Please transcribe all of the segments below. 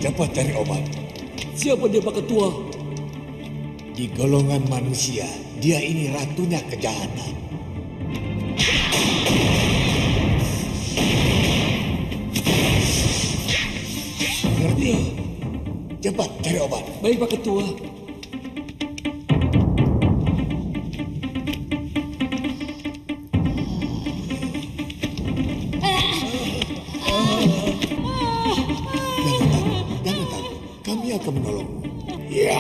Cepat cari obat. Siapa dia, Pak Ketua? Di golongan manusia, dia ini ratunya kejahatan. Ngerti? Cepat cari obat. Baik, Pak Ketua. Akan menolongmu. Ya.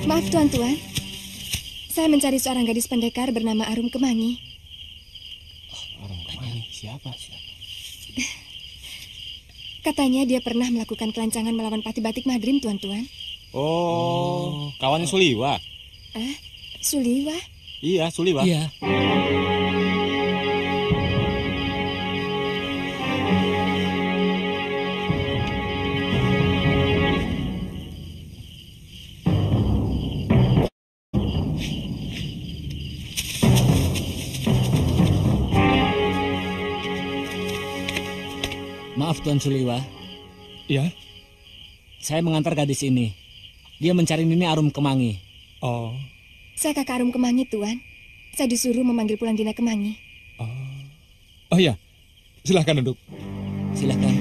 Maaf tuan-tuan, saya mencari seorang gadis pendekar bernama Arum Kemangi. Arum Kemangi? Siapa? Katanya dia pernah melakukan kelancangan melawan Pati Batik Madrim, tuan-tuan. Oh, kawannya Suliwa? Suliwa? Iya, Suliwa. Iya. Maaf Tuan Suliwa. Ya? Saya mengantar gadis ini. Dia mencari Nini Arum Kemangi. Oh. Saya kakak Arum Kemangi, Tuan. Saya disuruh memanggil pulang Dina Kemangi. Oh ya, silahkan duduk. Silahkan.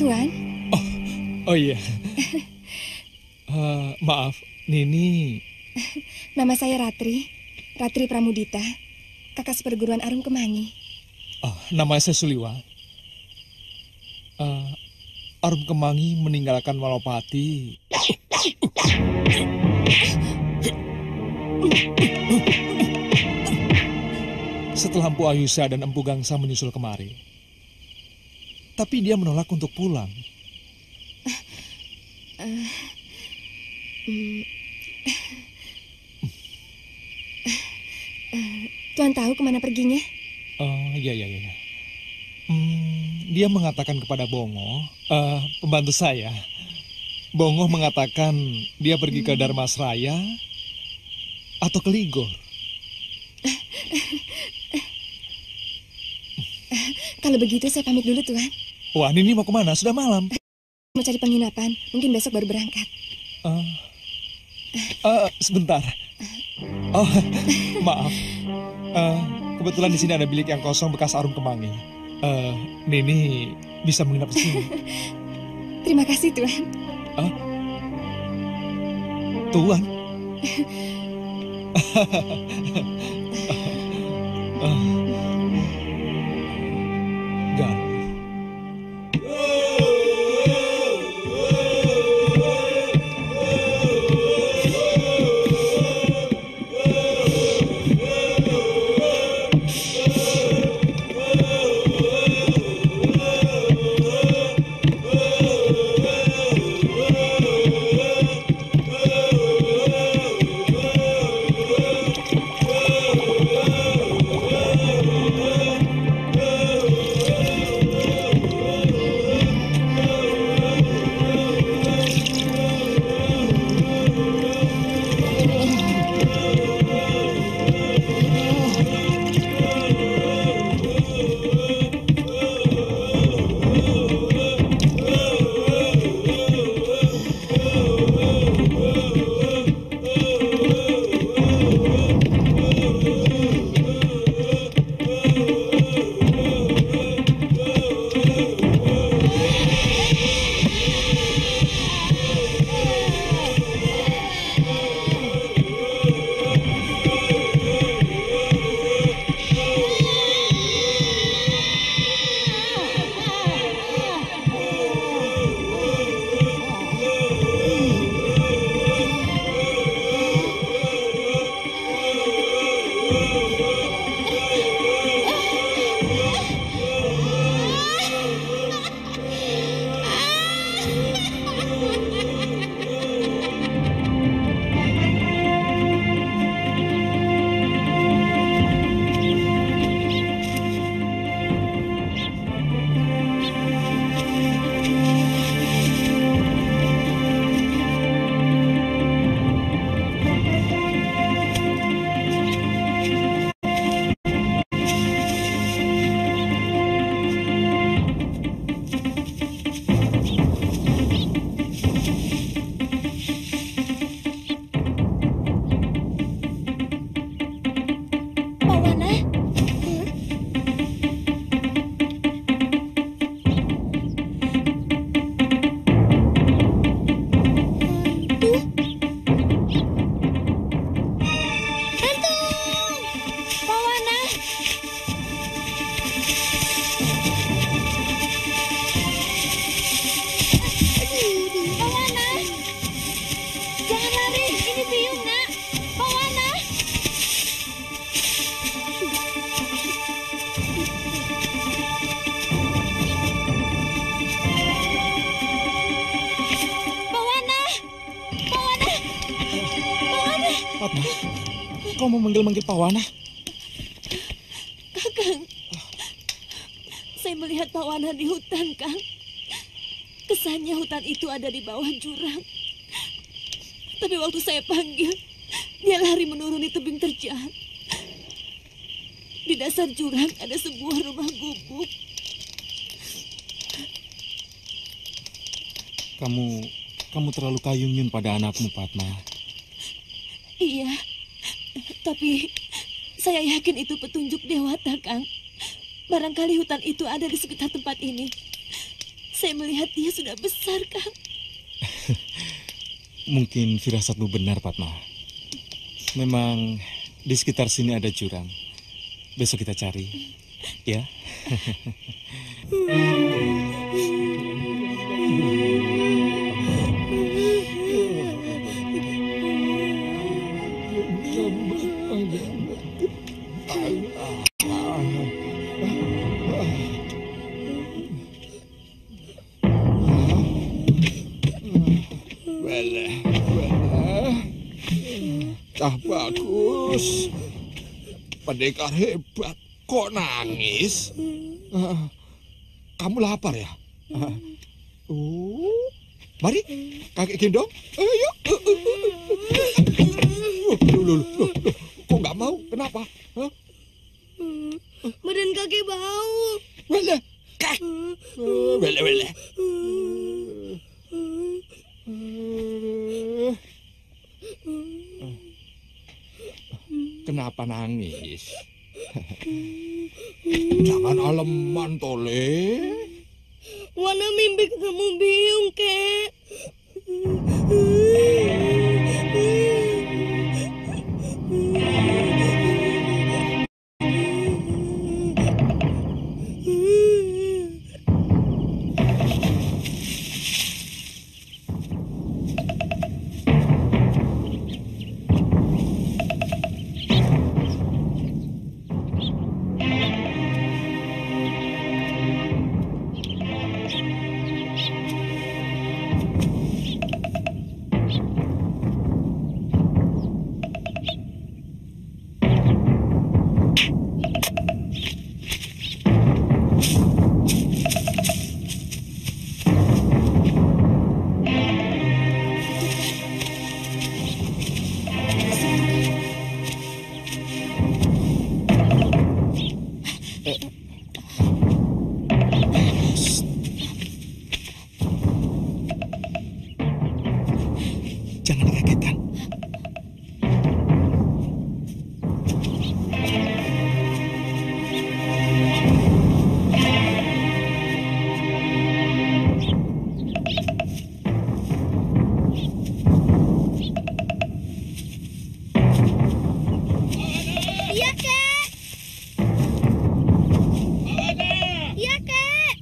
Tuan. Oh iya. Maaf, Nini. Nama saya Ratri Pramudita, kakak seperguruan Arum Kemangi. Nama saya Suliwa. Arum Kemangi meninggalkan Malopati. Setelah Empu Ayusa dan Empu Gangsa menyusul kemari. Tapi dia menolak untuk pulang. Tuan tahu kemana perginya? Iya. Dia mengatakan kepada Bongo, pembantu saya. Bongo mengatakan dia pergi ke Dharmasraya atau ke Ligor. Kalau begitu saya pamit dulu, Tuan. Wah, Nini mau kemana? Sudah malam. Mau cari penginapan, mungkin besok baru berangkat. Sebentar. Oh, maaf. Kebetulan di sini ada bilik yang kosong bekas Arum Kemangi. Nini bisa menginap di sini. Terima kasih, Tuan. Tuan. Gal. Kau mau manggil-manggil Pawana? Kakang, saya melihat Pawana di hutan, Kang. Kesannya hutan itu ada di bawah jurang. Tapi waktu saya panggil, dia lari menuruni tebing terjal. Di dasar jurang ada sebuah rumah gubuk. Kamu terlalu kayunyun pada anakmu, Padma. Iya, tapi saya yakin itu petunjuk Dewata, Kang. Barangkali hutan itu ada di sekitar tempat ini. Saya melihat dia sudah besar, Kang. Mungkin firasatmu benar, Padma. Memang di sekitar sini ada jurang. Besok kita cari, ya. Bagus. Pendekar hebat. Kok nangis? Kamu lapar ya? Mari, kakek gendong. Ayo. Loh. Kok nggak mau? Kenapa? Badan kakek bau. Wele. Wele. Kenapa nangis? Jangan aleman, Tole. Wana mimpi ketemu Biung, kek. Jangan dikagetkan. Iya, kek. Iya, kek.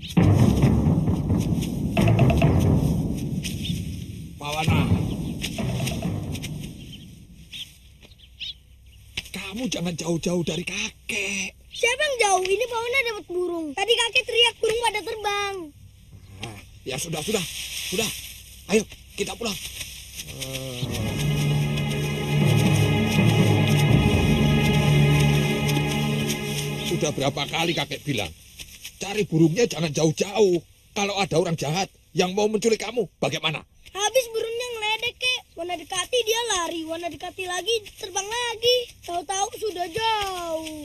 Pak Wana. Kamu jangan jauh-jauh dari kakek. Siapa yang jauh? Ini Pak Wana dapat burung. Tadi kakek teriak burung pada terbang. Nah, ya sudah. Ayo, kita pulang. Sudah berapa kali kakek bilang, cari burungnya jangan jauh-jauh. Kalau ada orang jahat yang mau menculik kamu, bagaimana? Habis burungnya ngeledek, kek. Wana dekati dia lari. Wana dekati lagi terbang lagi. Tahu-tahu sudah jauh.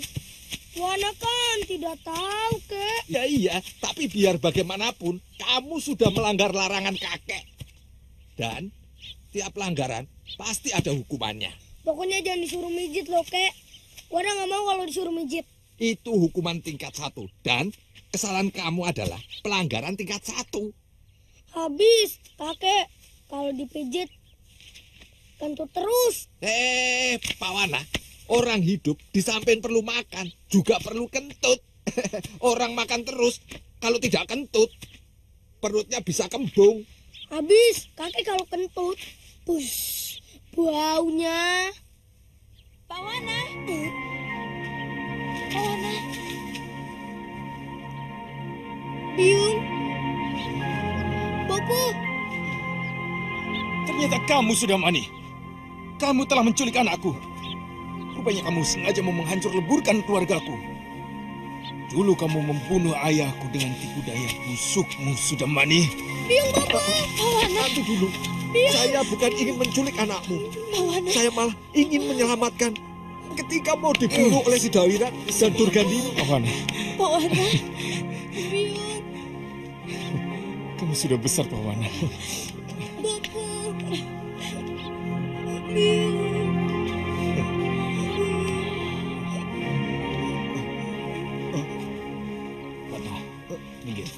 Wana kan tidak tahu, kek. Ya iya, tapi biar bagaimanapun, kamu sudah melanggar larangan kakek. Dan tiap pelanggaran pasti ada hukumannya. Pokoknya jangan disuruh mijit loh, kek. Wana nggak mau kalau disuruh mijit. Itu hukuman tingkat 1. Dan kesalahan kamu adalah pelanggaran tingkat 1. Habis, kakek. Kalau dipijit, kentut terus. Pak Wana, orang hidup di samping perlu makan, juga perlu kentut. Orang makan terus, kalau tidak kentut, perutnya bisa kembung. Habis, kakek kalau kentut, baunya. Pak Wana. Pak Wana. Biung. Bopo. Ternyata kamu sudah mani. Kamu telah menculik anakku. Rupanya kamu sengaja mau menghancur leburkan keluargaku. Dulu kamu membunuh ayahku dengan tipu daya busukmu, sudah mani. Biung, Bopo. Pak Wana. Nanti dulu, saya bukan ingin menculik anakmu. Pak Wana. Saya malah ingin menyelamatkan ketika mau dibunuh oleh si Dawiran dan Durgandini. Pawana, Pak Wana. Biung. kamu sudah besar, Pawana. Bopo. Biung. Pawana, minggir.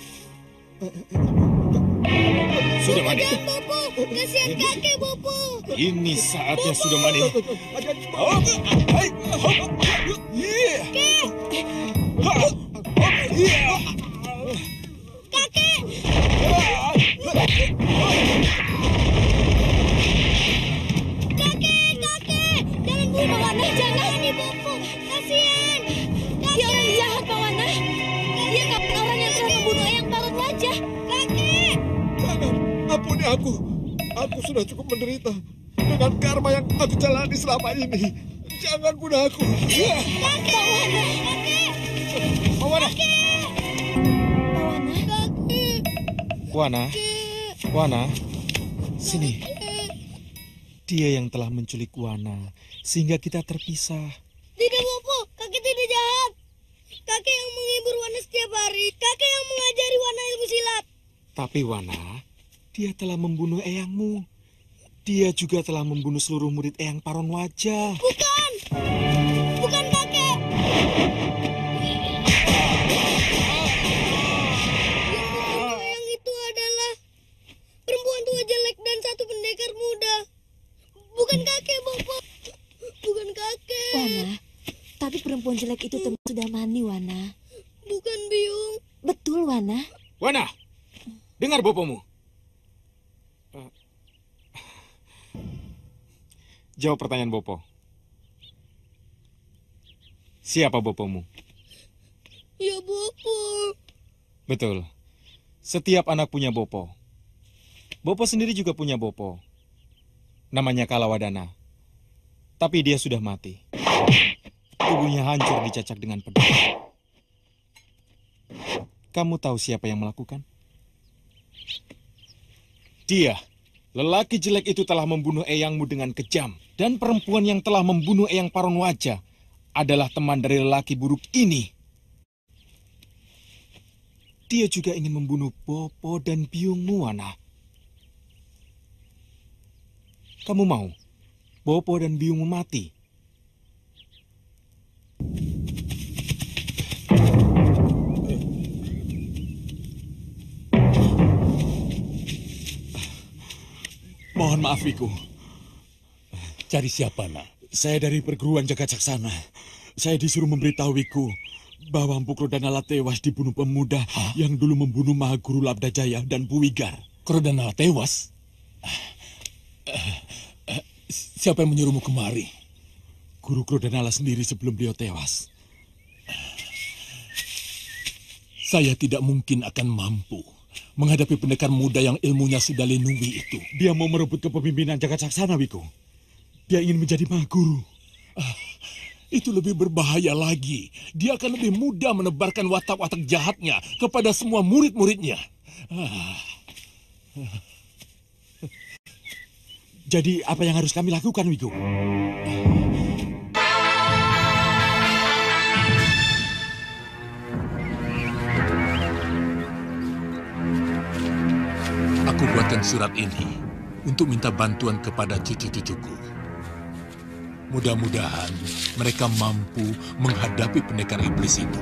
Sudah mani. Jangan, Bopo. Kasihan kakek, Bopo. Ini saatnya sudah mani. Kakek. Kakek. Jangan bunuh Wana. Jangan, nih, Bopo. Kasihan. Dia orang jahat, Pak Wana. Dia kapan orang yang telah membunuh Eyang Parut Wajah. Kakek. Jangan, ampuni aku. Aku sudah cukup menderita dengan karma yang aku jalani selama ini. Jangan bunuh aku. Pak Wana. Kakek. Pawana, Pak Wana. Kakek. Pawana, Pawana, sini. Dia yang telah menculik Wana sehingga kita terpisah. Tidak, Bopo. Kakek tidak jahat. Kakek yang menghibur Wana setiap hari. Kakek yang mengajari Wana ilmu silat. Tapi Wana, dia telah membunuh eyangmu. Dia juga telah membunuh seluruh murid Eyang Paron Wajah. Bukan. Bukan kakek. Yang membunuh Eyang perempuan jelek itu teman Sudamani, Wana. Bukan Biung. Betul, Wana. Wana, dengar bopomu. Jawab pertanyaan Bopo. Siapa bopomu? Ya Bopo. Betul. Setiap anak punya bopo. Bopo sendiri juga punya bopo. Namanya Kalawadana. Tapi dia sudah mati. Tubuhnya hancur dicacak dengan pedang. Kamu tahu siapa yang melakukan? Dia. Lelaki jelek itu telah membunuh eyangmu dengan kejam. Dan perempuan yang telah membunuh eyang Paron Wajah adalah teman dari lelaki buruk ini. Dia juga ingin membunuh Bopo dan biungmu, Wana. Kamu mau Bopo dan biungmu mati? Mohon maaf, Wiku. Cari siapa, nak? Saya dari perguruan Jagacaksana. Saya disuruh memberitahu Wiku bahwa Empu Krodanala tewas dibunuh pemuda yang dulu membunuh Mahaguru Labdajaya dan Puwigar. Krodanala tewas? Siapa yang menyuruhmu kemari? Guru Krodanala sendiri sebelum beliau tewas. Saya tidak mungkin akan mampu menghadapi pendekar muda yang ilmunya sudah lenui itu. Dia mau merebut kepemimpinan Jagacaksana, Wiku. Dia ingin menjadi Mahaguru. Itu lebih berbahaya lagi. Dia akan lebih mudah menebarkan watak-watak jahatnya kepada semua murid-muridnya. Jadi apa yang harus kami lakukan, Wiku? Aku buatkan surat ini untuk minta bantuan kepada cucu-cucuku. Mudah-mudahan mereka mampu menghadapi pendekar iblis itu.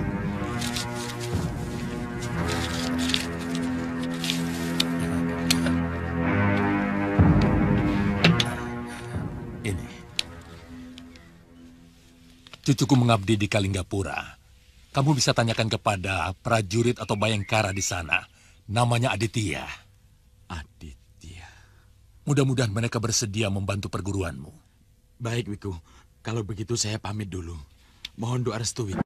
Ini. Cucuku mengabdi di Kalinggapura. Kamu bisa tanyakan kepada prajurit atau bayangkara di sana. Namanya Aditya. Aditya. Mudah-mudahan mereka bersedia membantu perguruanmu. Baik, Wiku. Kalau begitu saya pamit dulu. Mohon doa restu, Wiku.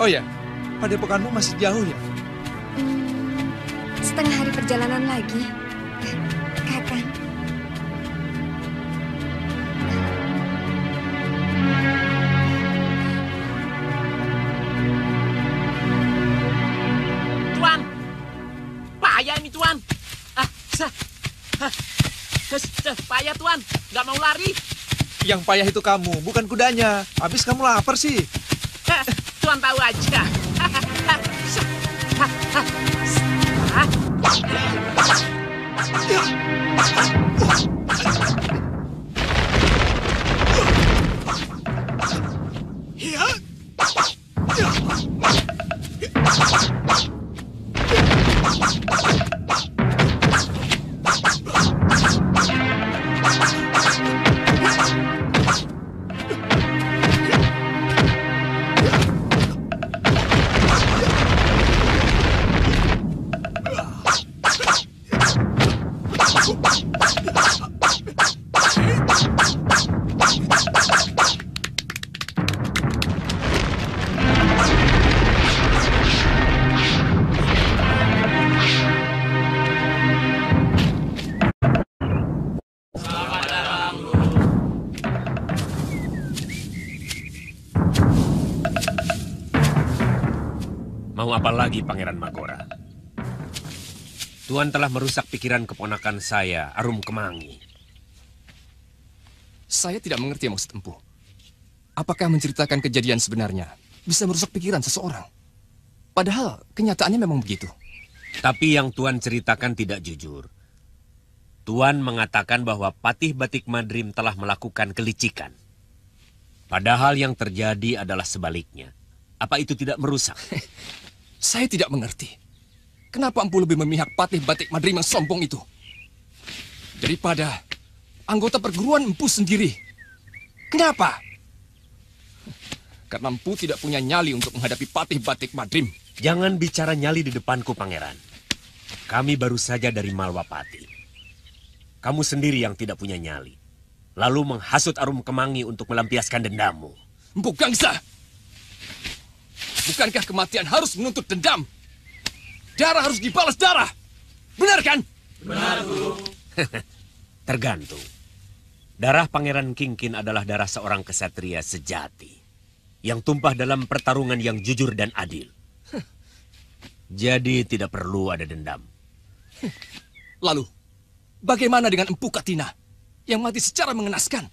Oh ya, padepokanmu masih jauh ya? Setengah hari perjalanan lagi. Kakang. Tuan, payah ini Tuan. Payah Tuan, nggak mau lari. Yang payah itu kamu, bukan kudanya. Habis kamu lapar sih. Tuan tahu aja. Mau apa lagi Pangeran Magora? Tuan telah merusak pikiran keponakan saya, Arum Kemangi. Saya tidak mengerti maksud Empu. Apakah menceritakan kejadian sebenarnya bisa merusak pikiran seseorang? Padahal kenyataannya memang begitu. Tapi yang Tuan ceritakan tidak jujur. Tuan mengatakan bahwa Patih Batik Madrim telah melakukan kelicikan. Padahal yang terjadi adalah sebaliknya. Apa itu tidak merusak? Saya tidak mengerti. Kenapa Empu lebih memihak Patih Batik Madrim yang sombong itu daripada anggota perguruan Empu sendiri? Kenapa? Karena Empu tidak punya nyali untuk menghadapi Patih Batik Madrim. Jangan bicara nyali di depanku, Pangeran. Kami baru saja dari Malwapati. Kamu sendiri yang tidak punya nyali. Lalu menghasut Arum Kemangi untuk melampiaskan dendammu. Empu Gangsa! Bukankah kematian harus menuntut dendam? Darah harus dibalas darah. Benar kan? Benar, Guru. Tergantung. Darah Pangeran Kingkin adalah darah seorang kesatria sejati. Yang tumpah dalam pertarungan yang jujur dan adil. Jadi tidak perlu ada dendam. Lalu, bagaimana dengan Empu Katina yang mati secara mengenaskan?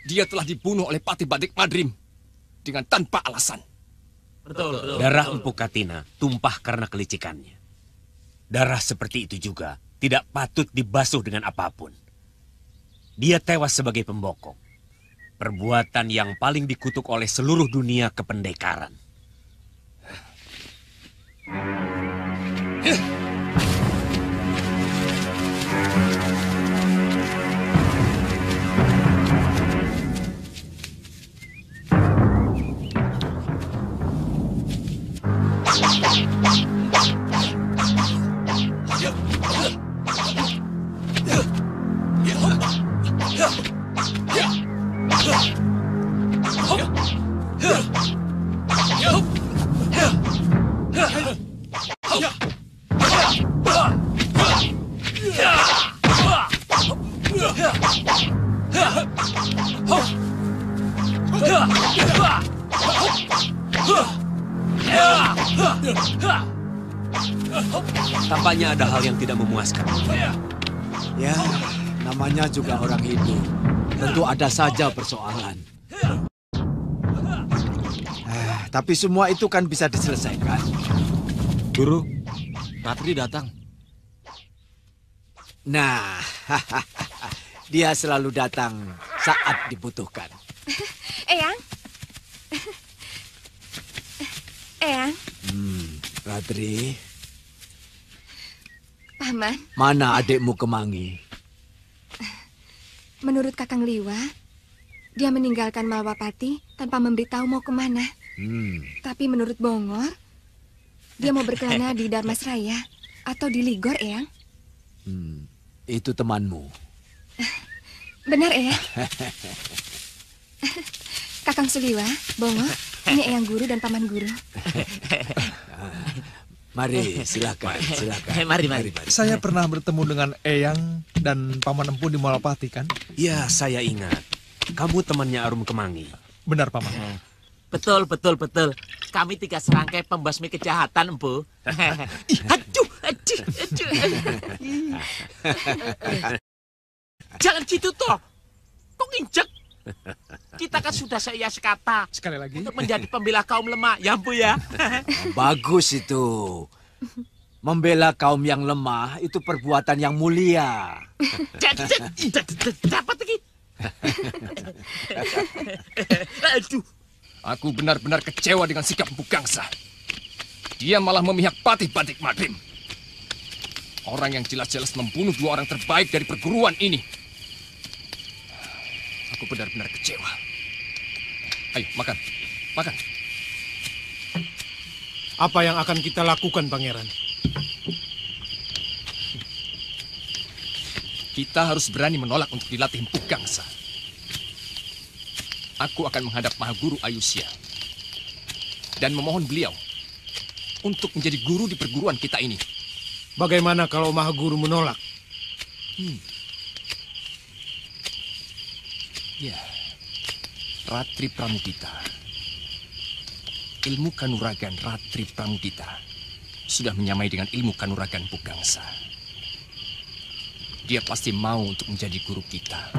Dia telah dibunuh oleh Patih Batik Madrim dengan tanpa alasan. Betul. Darah Empu Katina tumpah karena kelicikannya. Darah seperti itu juga tidak patut dibasuh dengan apapun. Dia tewas sebagai pembokok. Perbuatan yang paling dikutuk oleh seluruh dunia kependekaran. Tampaknya ada hal yang tidak memuaskan. Ya, namanya juga orang hidup. Tentu ada saja persoalan. Tapi semua itu kan bisa diselesaikan. Guru, Ratri datang. Nah, dia selalu datang saat dibutuhkan. Eyang? Eyang? Ratri, Paman, mana adikmu Kemangi? menurut Kakang Liwa, dia meninggalkan Malwapati tanpa memberitahu mau kemana. Tapi menurut Bongor, dia mau berkelana di Darmasraya atau di Ligor, Eyang. Itu temanmu. Benar, Eyang. Kakang Suliwa, Bongor, ini Eyang Guru dan Paman Guru. Mari, silakan. Mari. Saya pernah bertemu dengan Eyang dan Paman Empu di Malwapati, kan? Ya, saya ingat. Kamu temannya Arum Kemangi. Benar, Paman. Betul. Kami 3 serangkai pembasmi kejahatan, Empu. Aduh. Jangan gitu toh. Kok nginjek? Kita kan sudah seia sekata. Sekali lagi. Untuk menjadi pembela kaum lemah, ya Empu ya. Bagus itu. Membela kaum yang lemah itu perbuatan yang mulia. Dapat lagi. Aduh. Aku benar-benar kecewa dengan sikap Empu Gangsa. Dia malah memihak Patih Batik Madrim. Orang yang jelas-jelas membunuh 2 orang terbaik dari perguruan ini. Aku benar-benar kecewa. Ayo, makan. Apa yang akan kita lakukan, Pangeran? Kita harus berani menolak untuk dilatih Empu Gangsa. Aku akan menghadap Mahaguru Ayusya dan memohon beliau untuk menjadi guru di perguruan kita ini. Bagaimana kalau Mahaguru menolak? Ya, Ratri Pramudita. Ilmu kanuragan Ratri Pramudita sudah menyamai dengan ilmu kanuragan Empu Gangsa. Dia pasti mau untuk menjadi guru kita.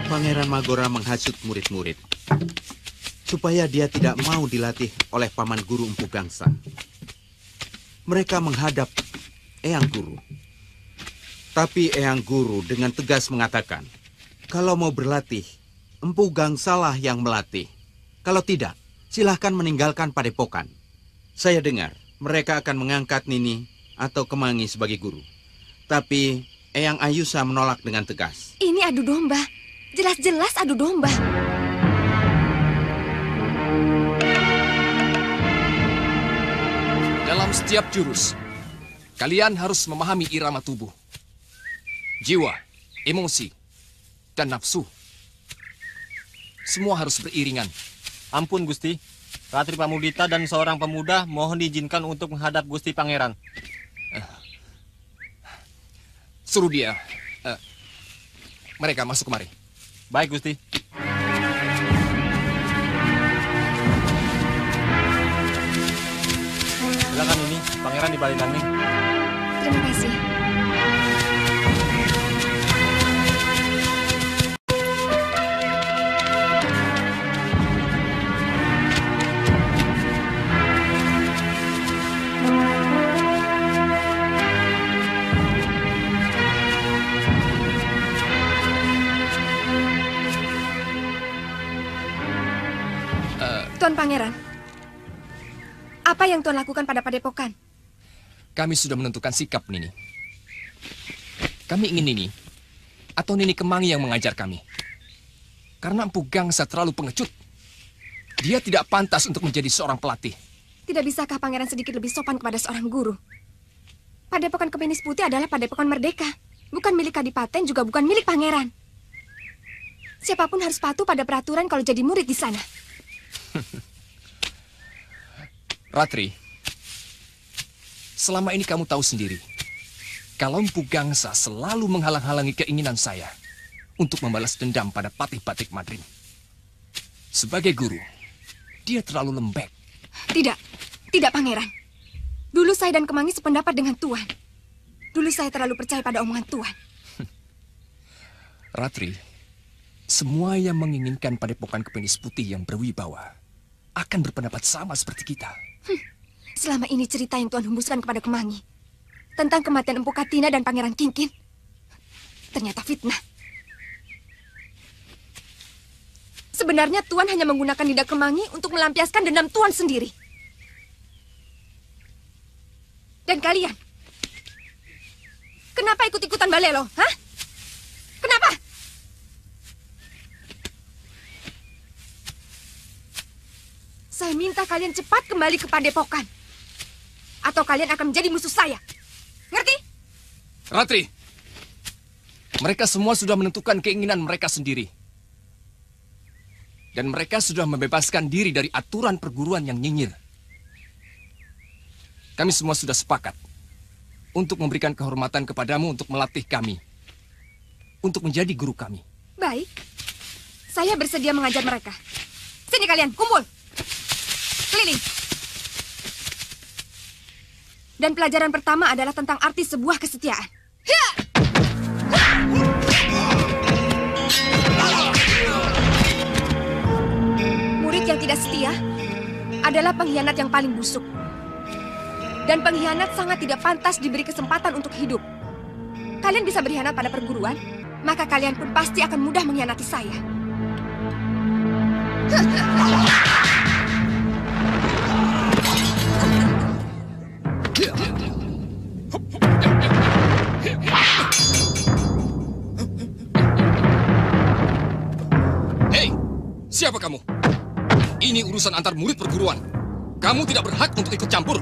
Pangeran Magora menghasut murid-murid supaya dia tidak mau dilatih oleh paman guru Empu Gangsa. Mereka menghadap Eyang Guru. Tapi Eyang Guru dengan tegas mengatakan, kalau mau berlatih, Empu Gangsalah yang melatih. Kalau tidak, silahkan meninggalkan padepokan. Saya dengar mereka akan mengangkat Nini atau Kemangi sebagai guru. Tapi Eyang Ayusa menolak dengan tegas. Ini adu domba. Jelas-jelas adu domba. Dalam setiap jurus, kalian harus memahami irama tubuh, jiwa, emosi, dan nafsu. Semua harus beriringan. Ampun, Gusti. Ratri Pamudita dan seorang pemuda mohon diizinkan untuk menghadap Gusti Pangeran. Suruh dia. Mereka masuk kemari. Baik, Gusti. Silakan ini, Pangeran di balik langit. Terima kasih. Tuan Pangeran, apa yang Tuan lakukan pada padepokan? Kami sudah menentukan sikap, Nini. Kami ingin Nini atau Nini Kemangi yang mengajar kami. Karena Empu Gangsa terlalu pengecut. Dia tidak pantas untuk menjadi seorang pelatih. Tidak bisakah Pangeran sedikit lebih sopan kepada seorang guru? Padepokan Kepenis Putih adalah padepokan merdeka. Bukan milik Kadipaten, juga bukan milik Pangeran. Siapapun harus patuh pada peraturan kalau jadi murid di sana. Ratri, selama ini kamu tahu sendiri, kalau Empu Gangsa selalu menghalang-halangi keinginan saya untuk membalas dendam pada Patih Batik Madrim. Sebagai guru, dia terlalu lembek. Tidak Pangeran. Dulu saya dan Kemangi sependapat dengan Tuan. Dulu saya terlalu percaya pada omongan Tuan. Ratri, semua yang menginginkan padepokan Kepenis Putih yang berwibawa akan berpendapat sama seperti kita. Selama ini cerita yang Tuan hembuskan kepada Kemangi tentang kematian Empu Katina dan Pangeran Kingkin ternyata fitnah. Sebenarnya Tuan hanya menggunakan lidah Kemangi untuk melampiaskan dendam Tuan sendiri. Dan kalian, kenapa ikut-ikutan balelo? Hah? Kenapa? Saya minta kalian cepat kembali ke padepokan. Atau kalian akan menjadi musuh saya. Ngerti? Ratri, mereka semua sudah menentukan keinginan mereka sendiri. Dan mereka sudah membebaskan diri dari aturan perguruan yang nyinyir. Kami semua sudah sepakat untuk memberikan kehormatan kepadamu untuk melatih kami. Untuk menjadi guru kami. Baik. Saya bersedia mengajar mereka. Sini kalian, kumpul. Keliling. Dan pelajaran pertama adalah tentang arti sebuah kesetiaan. Murid yang tidak setia adalah pengkhianat yang paling busuk. Dan pengkhianat sangat tidak pantas diberi kesempatan untuk hidup. Kalian bisa berkhianat pada perguruan, maka kalian pun pasti akan mudah mengkhianati saya. Hei, siapa kamu? Ini urusan antar murid perguruan. Kamu tidak berhak untuk ikut campur.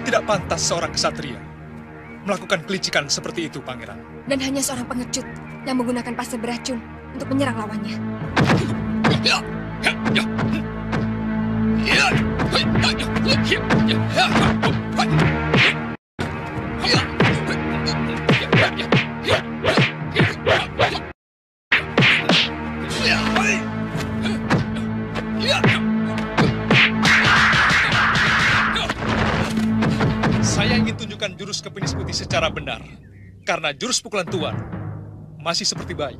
Tidak pantas seorang ksatria melakukan kelicikan seperti itu, Pangeran. Dan hanya seorang pengecut yang menggunakan pasir beracun untuk menyerang lawannya. menggunakan jurus kepenis putih secara benar. Karena jurus pukulan Tuan masih seperti bayi.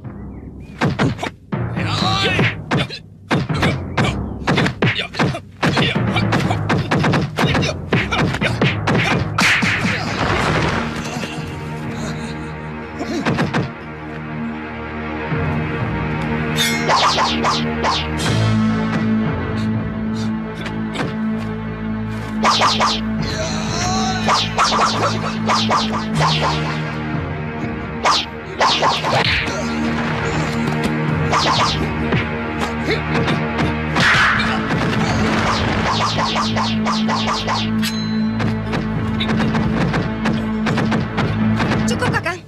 Cukup, Kakang.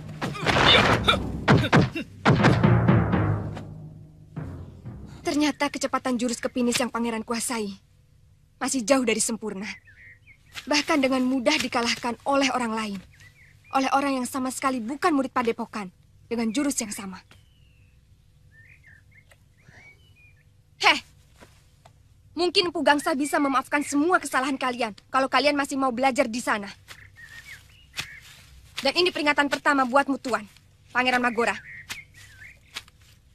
Ternyata kecepatan jurus kepinis yang pangeran kuasai masih jauh dari sempurna. Bahkan dengan mudah dikalahkan oleh orang lain. Oleh orang yang sama sekali bukan murid padepokan dengan jurus yang sama. Heh, mungkin Empu Gangsa bisa memaafkan semua kesalahan kalian kalau kalian masih mau belajar di sana. Dan ini peringatan pertama buatmu, Tuan, Pangeran Magora.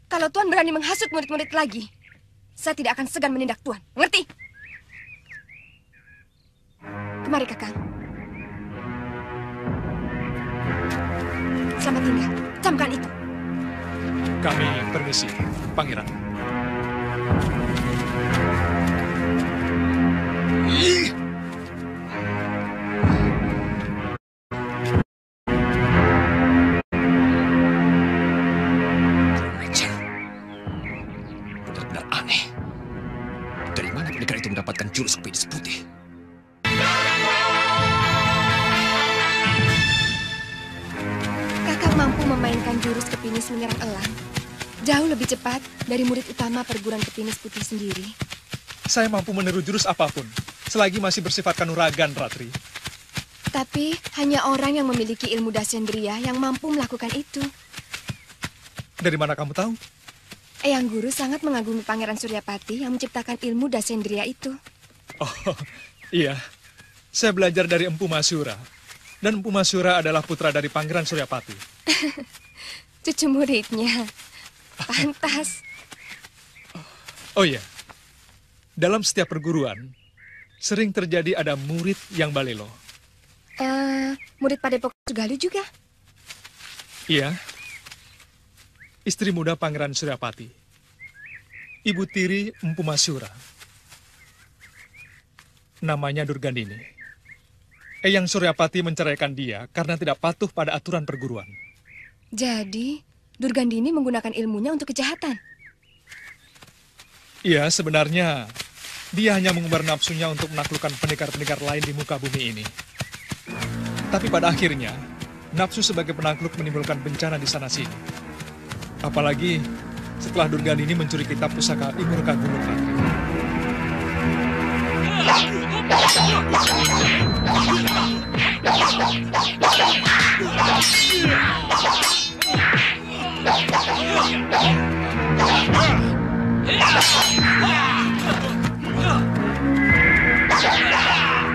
Kalau Tuan berani menghasut murid-murid lagi, saya tidak akan segan menindak Tuan. Mengerti? Kemari, Kakang. Selamat tinggal. Camkan itu. Kami permisi, Pangeran. Benar-benar aneh. Dari mana pendekar itu mendapatkan jurus kepenis putih? Kakang mampu memainkan jurus kepinis menyerang elang jauh lebih cepat dari murid utama perguruan kepinis putih sendiri. Saya mampu meniru jurus apapun, selagi masih bersifat kanuragan, Ratri. Tapi hanya orang yang memiliki ilmu dasendria yang mampu melakukan itu. Dari mana kamu tahu? Eyang Guru sangat mengagumi Pangeran Suryapati yang menciptakan ilmu dasendria itu. Oh, iya. Saya belajar dari Empu Masyura. Dan Empu Masyura adalah putra dari Pangeran Suryapati. Cucu muridnya. Pantas. Oh iya. Dalam setiap perguruan, sering terjadi ada murid yang balelo. Murid Padepokan Sugalu juga? Iya. Istri muda Pangeran Suryapati. Ibu tiri Empu Masyura. Namanya Durgandini. Eyang Suryapati menceraikan dia karena tidak patuh pada aturan perguruan. Jadi, Durgandini menggunakan ilmunya untuk kejahatan? Iya, sebenarnya dia hanya mengumbar nafsunya untuk menaklukkan pendekar-pendekar lain di muka bumi ini. Tapi pada akhirnya, nafsu sebagai penakluk menimbulkan bencana di sana-sini. Apalagi setelah Durgandini mencuri kitab pusaka Imurka Gunung Ratri.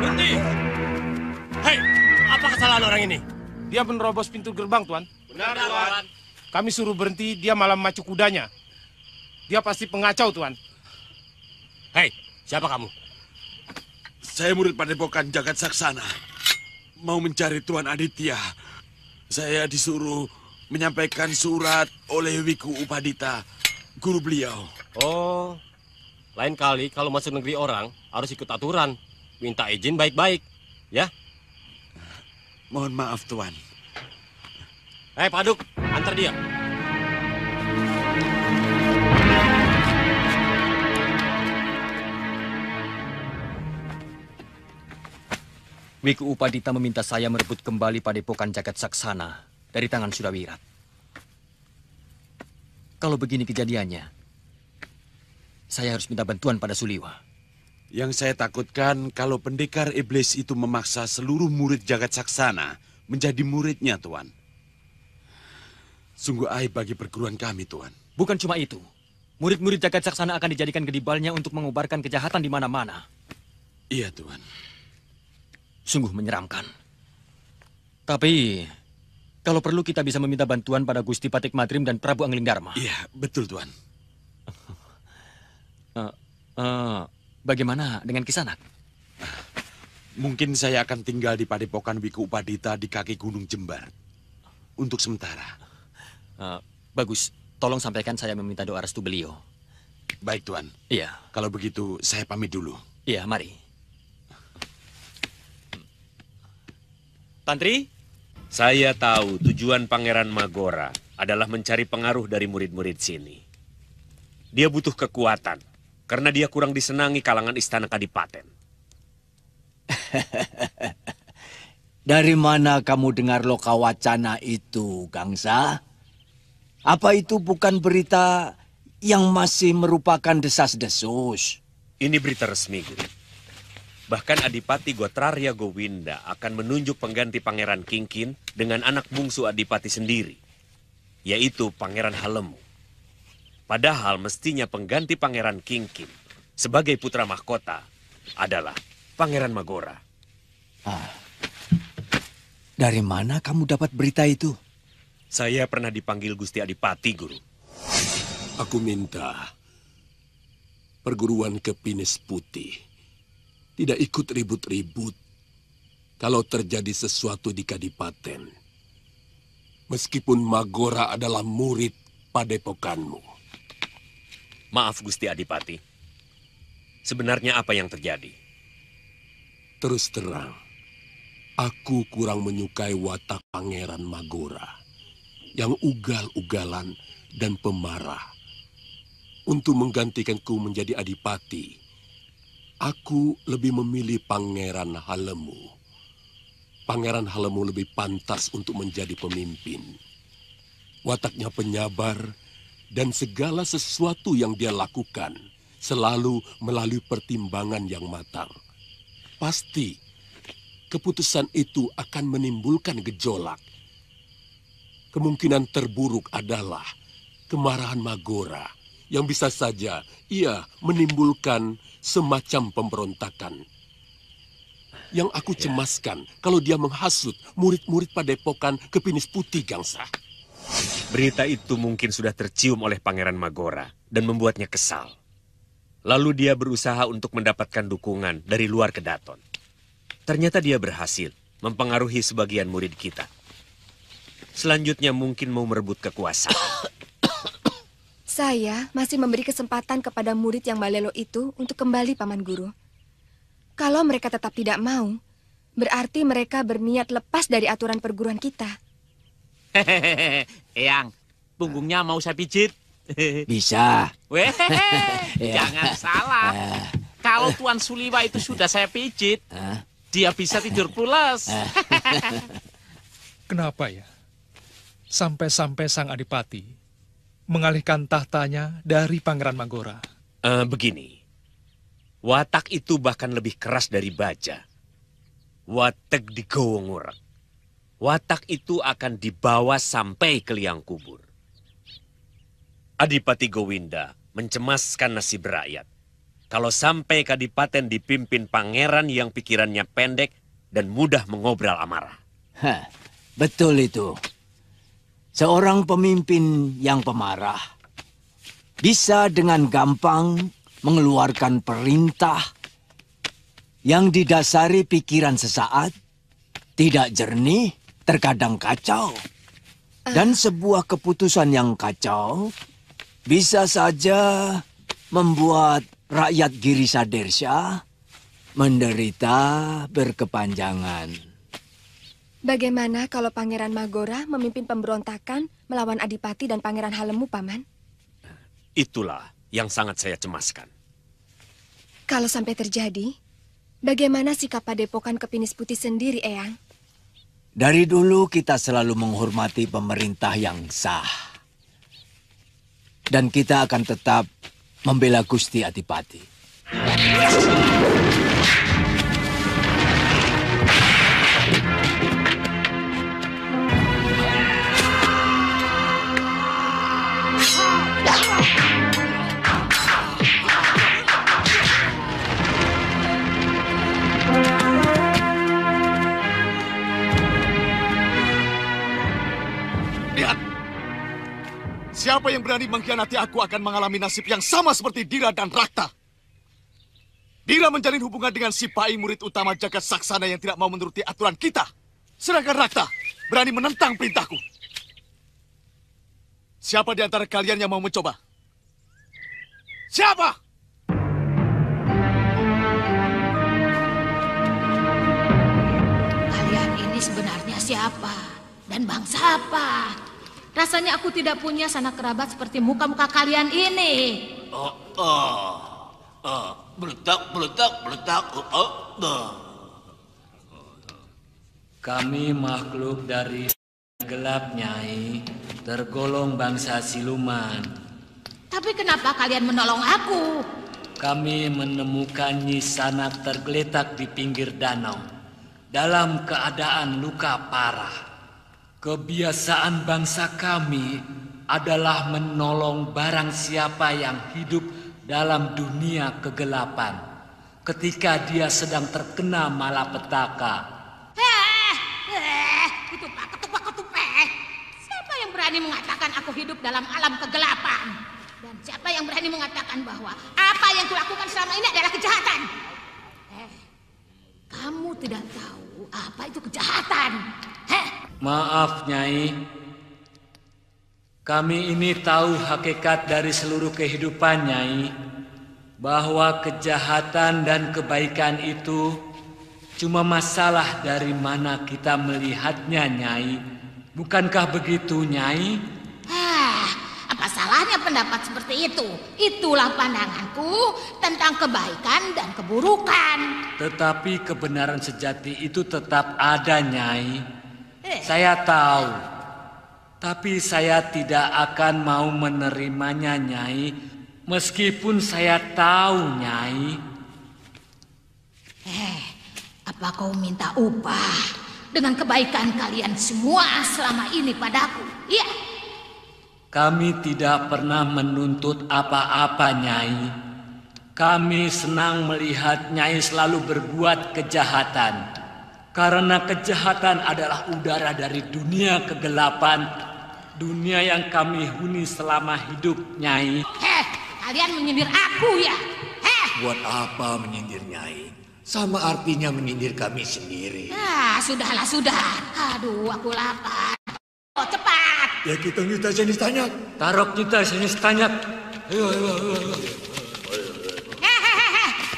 Berhenti! Hei, apa kesalahan orang ini? Dia menerobos pintu gerbang, Tuan. Benar, Tuan. Kami suruh berhenti, dia malah memacu kudanya. Dia pasti pengacau, Tuan. Hei, siapa kamu? Saya murid Padepokan Jagat Saksana. Mau mencari Tuan Aditya. Saya disuruh menyampaikan surat oleh Wiku Upadita, guru beliau. Oh, lain kali kalau masuk negeri orang harus ikut aturan. Minta izin baik-baik, ya? Mohon maaf, Tuan. Hei, Paduk, antar dia. Wiku Upadita meminta saya merebut kembali Padepokan Jagat Saksana dari tangan Surawirat. Kalau begini kejadiannya, saya harus minta bantuan pada Suliwa. Yang saya takutkan kalau pendekar iblis itu memaksa seluruh murid Jagat Saksana menjadi muridnya, Tuan. Sungguh aib bagi perguruan kami, Tuan. Bukan cuma itu. Murid-murid Jagat Saksana akan dijadikan gedibalnya untuk mengobarkan kejahatan di mana-mana. Iya, Tuan. Sungguh menyeramkan. Tapi, kalau perlu kita bisa meminta bantuan pada Gusti Patik Matrim dan Prabu Anglingdarma. Iya, betul Tuan. Bagaimana dengan Kisanak? Mungkin saya akan tinggal di Padepokan Wiku Upadita di kaki Gunung Jembar. Untuk sementara. Bagus, tolong sampaikan saya meminta doa restu beliau. Baik Tuan. Iya. Kalau begitu, saya pamit dulu. Iya, mari. Tantri? Saya tahu tujuan Pangeran Magora adalah mencari pengaruh dari murid-murid sini. Dia butuh kekuatan, karena dia kurang disenangi kalangan istana kadipaten. Dari mana kamu dengar loka wacana itu, Gangsa? Apa itu bukan berita yang masih merupakan desas-desus? Ini berita resmi, Guru. Bahkan Adipati Gotrarya Gowinda akan menunjuk pengganti Pangeran Kingkin dengan anak bungsu Adipati sendiri, yaitu Pangeran Halemu. Padahal mestinya pengganti Pangeran Kingkin sebagai putra mahkota adalah Pangeran Magora. Dari mana kamu dapat berita itu? Saya pernah dipanggil Gusti Adipati, Guru. Aku minta perguruan Kepinis Putih tidak ikut ribut-ribut kalau terjadi sesuatu di Kadipaten. Meskipun Magora adalah murid padepokanmu. Maaf Gusti Adipati. Sebenarnya apa yang terjadi? Terus terang, aku kurang menyukai watak Pangeran Magora yang ugal-ugalan dan pemarah. Untuk menggantikanku menjadi adipati, aku lebih memilih Pangeran Halemu. Pangeran Halemu lebih pantas untuk menjadi pemimpin. Wataknya penyabar dan segala sesuatu yang dia lakukan selalu melalui pertimbangan yang matang. Pasti keputusan itu akan menimbulkan gejolak. Kemungkinan terburuk adalah kemarahan Magora yang bisa saja ia menimbulkan semacam pemberontakan. Yang aku cemaskan kalau dia menghasut murid-murid padepokan Kepinis Putih, Gangsa. Berita itu mungkin sudah tercium oleh Pangeran Magora dan membuatnya kesal. Lalu dia berusaha untuk mendapatkan dukungan dari luar Kedaton. Ternyata dia berhasil mempengaruhi sebagian murid kita. Selanjutnya mungkin mau merebut kekuasaan. Saya masih memberi kesempatan kepada murid yang balelo itu untuk kembali, Paman Guru. Kalau mereka tetap tidak mau, berarti mereka berniat lepas dari aturan perguruan kita. Hehehe, Eyang, punggungnya mau saya pijit. Bisa. Jangan salah. Kalau Tuan Suliwa itu sudah saya pijit, dia bisa tidur pulas. Kenapa ya? Sampai-sampai sang adipati mengalihkan tahtanya dari Pangeran Magora. Begini, watak itu bahkan lebih keras dari baja. Watak digowo ngurek. Watak itu akan dibawa sampai ke liang kubur. Adipati Gowinda mencemaskan nasib rakyat. Kalau sampai Kadipaten dipimpin pangeran yang pikirannya pendek dan mudah mengobrol amarah. Betul itu. Seorang pemimpin yang pemarah bisa dengan gampang mengeluarkan perintah yang didasari pikiran sesaat, tidak jernih, terkadang kacau. Dan sebuah keputusan yang kacau bisa saja membuat rakyat Girisa Dersya menderita berkepanjangan. Bagaimana kalau Pangeran Magora memimpin pemberontakan melawan Adipati dan Pangeran Halemu, Paman? Itulah yang sangat saya cemaskan. Kalau sampai terjadi, bagaimana sikap Padepokan Kepinis Putih sendiri, Eyang? Dari dulu kita selalu menghormati pemerintah yang sah. Dan kita akan tetap membela Gusti Adipati. Siapa yang berani mengkhianati aku akan mengalami nasib yang sama seperti Dira dan Rakta. Dira menjalin hubungan dengan si Pai, murid utama Jagat Saksana yang tidak mau menuruti aturan kita. Sedangkan Rakta berani menentang perintahku. Siapa di antara kalian yang mau mencoba? Siapa? Kalian ini sebenarnya siapa? Dan bangsa apa? Rasanya aku tidak punya sanak kerabat seperti muka-muka kalian ini. Beletak. Kami makhluk dari gelap, Nyai, tergolong bangsa siluman. Tapi kenapa kalian menolong aku? Kami menemukan Nyi Sanak tergeletak di pinggir danau dalam keadaan luka parah. Kebiasaan bangsa kami adalah menolong barang siapa yang hidup dalam dunia kegelapan ketika dia sedang terkena malapetaka. Ketupak. Siapa yang berani mengatakan aku hidup dalam alam kegelapan? Dan siapa yang berani mengatakan bahwa apa yang kulakukan selama ini adalah kejahatan? Kamu tidak tahu apa itu kejahatan. Maaf, Nyai. Kami ini tahu hakikat dari seluruh kehidupan, Nyai. Bahwa kejahatan dan kebaikan itu cuma masalah dari mana kita melihatnya, Nyai. Bukankah begitu, Nyai? Apa salahnya pendapat seperti itu? Itulah pandanganku tentang kebaikan dan keburukan. Tetapi kebenaran sejati itu tetap ada, Nyai. Saya tahu, tapi saya tidak akan mau menerimanya, Nyai. Meskipun saya tahu, Nyai. Apa kau minta upah dengan kebaikan kalian semua selama ini padaku? Iya. Kami tidak pernah menuntut apa-apa, Nyai. Kami senang melihat Nyai selalu berbuat kejahatan. Karena kejahatan adalah udara dari dunia kegelapan. Dunia yang kami huni selama hidup, Nyai. Kalian menyindir aku ya? Buat apa menyindir, Nyai? Sama artinya menyindir kami sendiri. Sudahlah. Aduh, aku lapar. Oh, cepat. Ya kita jenis tanya. Tarok kita jenis tanya. Ayo.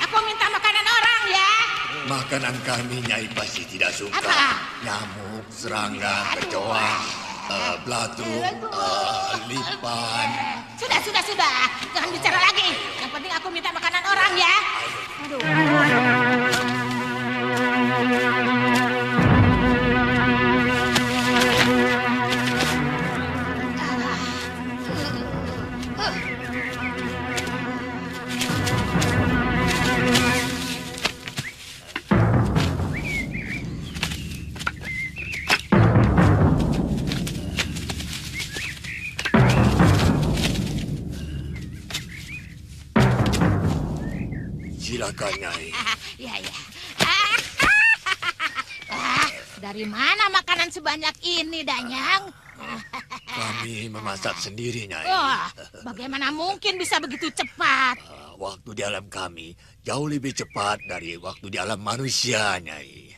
Aku minta makanan orang ya. Makanan kami, Nyai pasti tidak suka. Apa? Nyamuk, serangga, kecoa, belatung, lipan. Sudah. Jangan bicara lagi. Yang penting aku minta makanan orang ya. Aduh. Silakan, Nyai. Ya. Dari mana makanan sebanyak ini, Danyang? Kami memasak sendiri, Nyai. Bagaimana mungkin bisa begitu cepat? Waktu di alam kami jauh lebih cepat dari waktu di alam manusia, Nyai.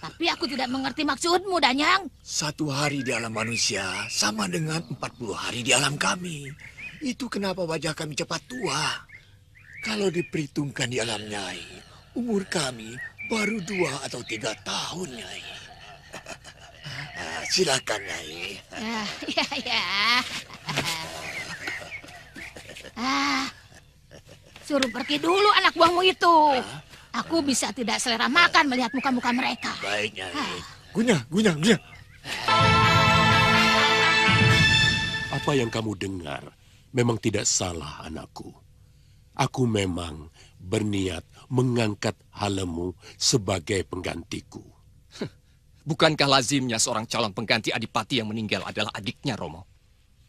Tapi aku tidak mengerti maksudmu, Danyang. 1 hari di alam manusia sama dengan 40 hari di alam kami. Itu kenapa wajah kami cepat tua. Kalau diperhitungkan di alam Nyai, umur kami baru 2 atau 3 tahun, Nyai. Silakan, Nyai. Ya. Suruh pergi dulu anak buahmu itu. Aku bisa tidak selera makan melihat muka-muka mereka. Baik, Nyai. Gunyah. Apa yang kamu dengar memang tidak salah, anakku. Aku memang berniat mengangkat Halemu sebagai penggantiku. Bukankah lazimnya seorang calon pengganti adipati yang meninggal adalah adiknya, Romo?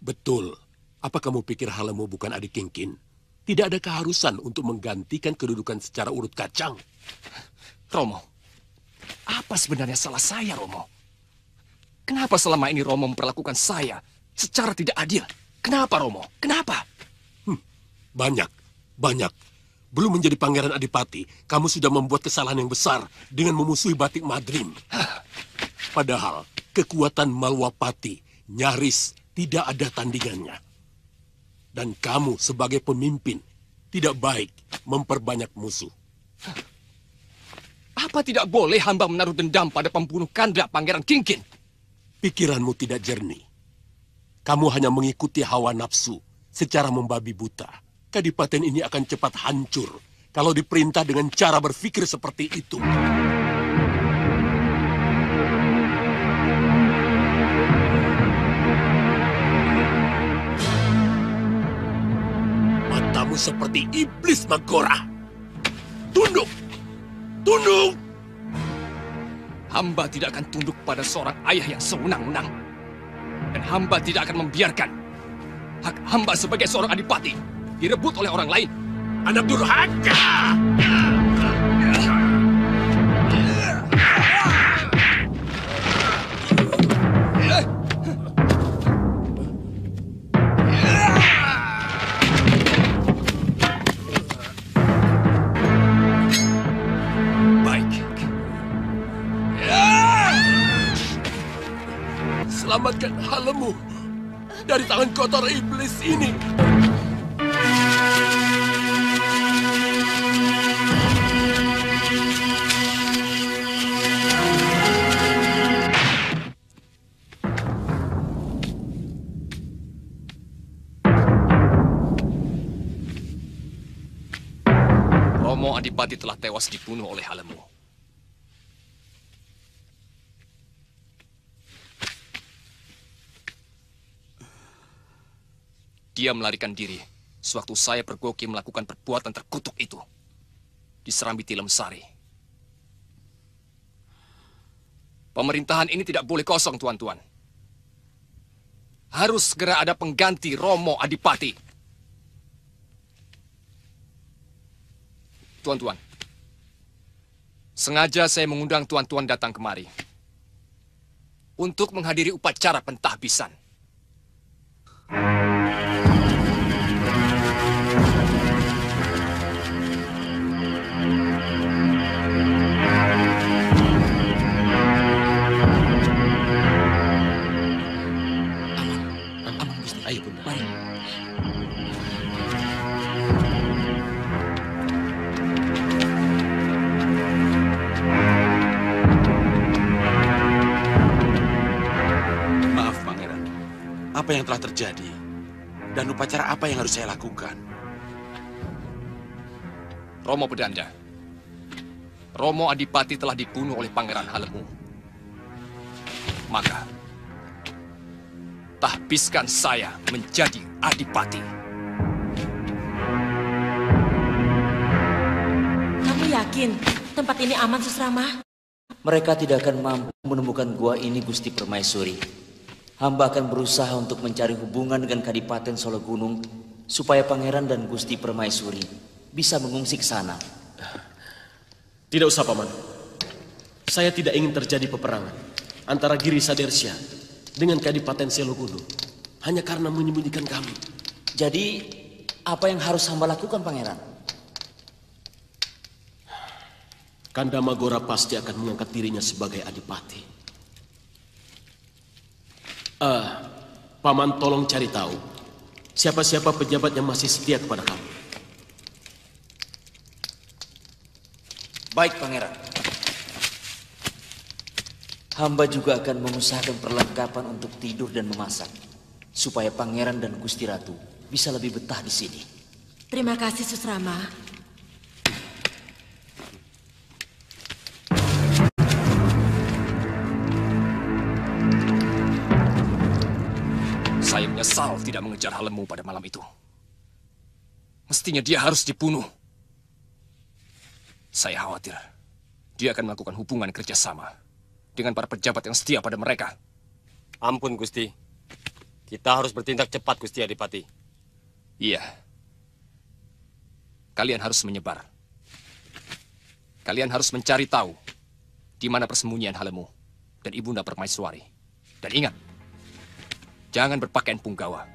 Betul. Apa kamu pikir Halemu bukan adik Kingkin? Tidak ada keharusan untuk menggantikan kedudukan secara urut kacang. Romo, apa sebenarnya salah saya, Romo? Kenapa selama ini Romo memperlakukan saya secara tidak adil. Kenapa, Romo? Kenapa? Banyak. Belum menjadi pangeran Adipati, kamu sudah membuat kesalahan yang besar dengan memusuhi Batik Madrim. Padahal kekuatan Malwapati nyaris tidak ada tandingannya. Dan kamu sebagai pemimpin tidak baik memperbanyak musuh. Apa tidak boleh hamba menaruh dendam pada pembunuh kandra Pangeran Kingkin? Pikiranmu tidak jernih. Kamu hanya mengikuti hawa nafsu secara membabi buta. Kadipaten ini akan cepat hancur kalau diperintah dengan cara berpikir seperti itu. Matamu seperti iblis, Magora. Tunduk! Tunduk! Hamba tidak akan tunduk pada seorang ayah yang sewenang-wenang. Dan hamba tidak akan membiarkan hak hamba sebagai seorang adipati direbut oleh orang lain. Anak durhaka! Baik. Selamatkan Halemu dari tangan kotor iblis ini. Romo Adipati telah tewas dibunuh oleh Halemu. Dia melarikan diri sewaktu saya pergoki melakukan perbuatan terkutuk itu di Serambi Tilem Sari. Pemerintahan ini tidak boleh kosong, tuan-tuan. Harus segera ada pengganti Romo Adipati. Tuan-tuan, sengaja saya mengundang tuan-tuan datang kemari untuk menghadiri upacara pentahbisan. Aman, Gusti. Ayo, Bunda. Mari. Maaf, Pangeran. Apa yang telah terjadi? Dan upacara apa yang harus saya lakukan? Romo Pedanda, Romo Adipati telah dibunuh oleh Pangeran Halemu. Maka, tahbiskan saya menjadi Adipati. Kamu yakin tempat ini aman, Susrama? Mereka tidak akan mampu menemukan gua ini, Gusti Permaisuri. Hamba akan berusaha untuk mencari hubungan dengan Kadipaten Solo Gunung supaya Pangeran dan Gusti Permaisuri bisa mengungsi ke sana. Tidak usah, Paman. Saya tidak ingin terjadi peperangan antara Giri Sadersya dengan Kadipaten Selo Gunung hanya karena menyembunyikan kami. Jadi, apa yang harus hamba lakukan, Pangeran? Kanda Magora pasti akan mengangkat dirinya sebagai adipati. Paman tolong cari tahu siapa-siapa pejabat yang masih setia kepada kami. Baik, Pangeran. Hamba juga akan mengusahakan perlengkapan untuk tidur dan memasak, supaya Pangeran dan Gusti Ratu bisa lebih betah di sini. Terima kasih, Susrama. Saya menyesal tidak mengejar Halemu pada malam itu. Mestinya dia harus dibunuh. Saya khawatir dia akan melakukan hubungan kerjasama dengan para pejabat yang setia pada mereka. Ampun, Gusti. Kita harus bertindak cepat, Gusti Adipati. Iya. Kalian harus menyebar. Kalian harus mencari tahu di mana persembunyian Halemu dan Ibunda Permaiswari. Dan ingat, jangan berpakaian punggawa.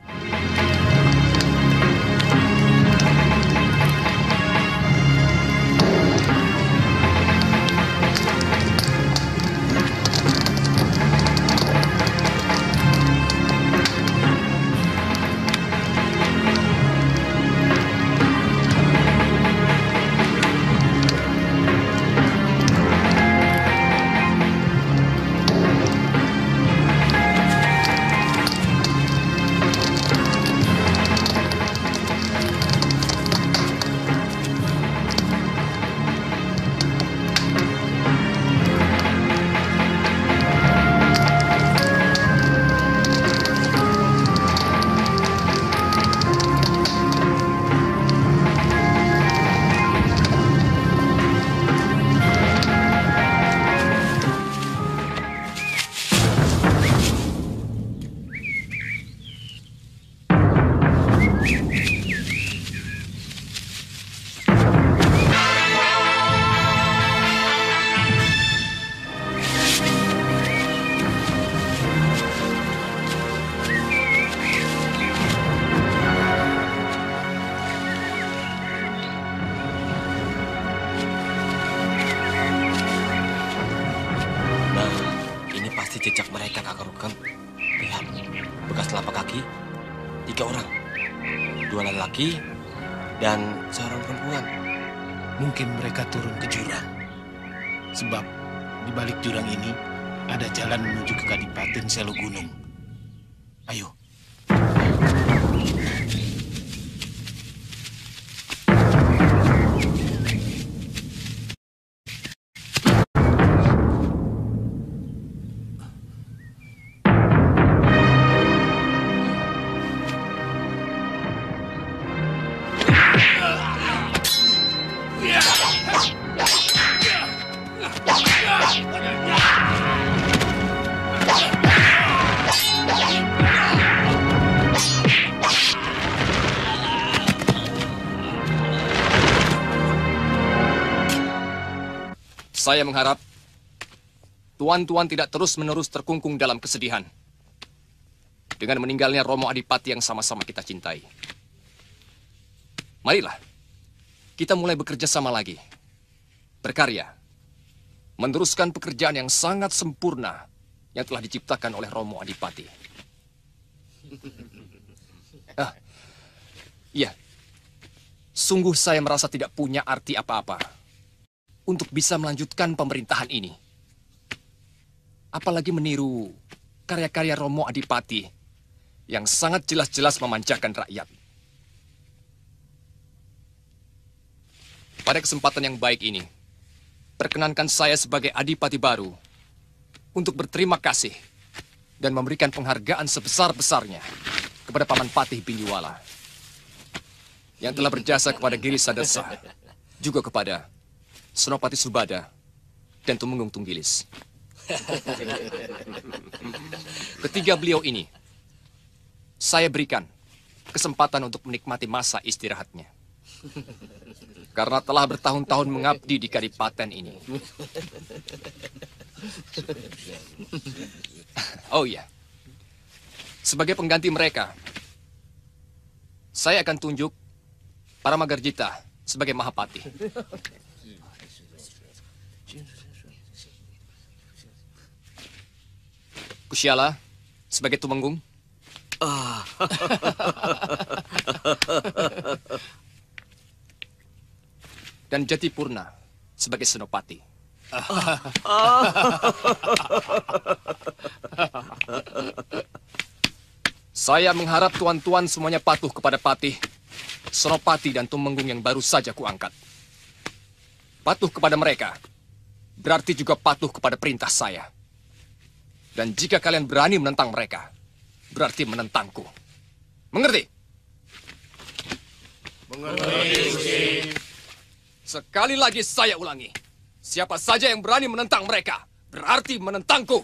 Jejak mereka, Kakak Rukam. Lihat, bekas telapak kaki, 3 orang. 2 laki dan seorang perempuan. Mungkin mereka turun ke jurang. Sebab di balik jurang ini ada jalan menuju ke Kadipaten Selo Gunung. Ayo. Saya mengharap tuan-tuan tidak terus-menerus terkungkung dalam kesedihan dengan meninggalnya Romo Adipati yang sama-sama kita cintai. Marilah, kita mulai bekerja sama lagi, berkarya, meneruskan pekerjaan yang sangat sempurna yang telah diciptakan oleh Romo Adipati. Iya, sungguh saya merasa tidak punya arti apa-apa untuk bisa melanjutkan pemerintahan ini. Apalagi meniru karya-karya Romo Adipati yang sangat jelas-jelas memanjakan rakyat. Pada kesempatan yang baik ini, perkenankan saya sebagai Adipati baru untuk berterima kasih dan memberikan penghargaan sebesar-besarnya kepada Paman Patih Bindiwala yang telah berjasa kepada Giri Sadesa, juga kepada Senopati Subada dan Tumenggung Tunggilis. Ketiga beliau ini, saya berikan kesempatan untuk menikmati masa istirahatnya. Karena telah bertahun-tahun mengabdi di Kadipaten ini. Oh iya, sebagai pengganti mereka, saya akan tunjuk para Magarjita sebagai Mahapati. Kusyala sebagai Tumenggung. Dan Jatipurna sebagai Senopati. Saya mengharap tuan-tuan semuanya patuh kepada Patih, Senopati dan Tumenggung yang baru saja kuangkat. Patuh kepada mereka berarti juga patuh kepada perintah saya. Dan jika kalian berani menentang mereka, berarti menentangku. Mengerti? Mengerti. Sekali lagi saya ulangi. Siapa saja yang berani menentang mereka, berarti menentangku.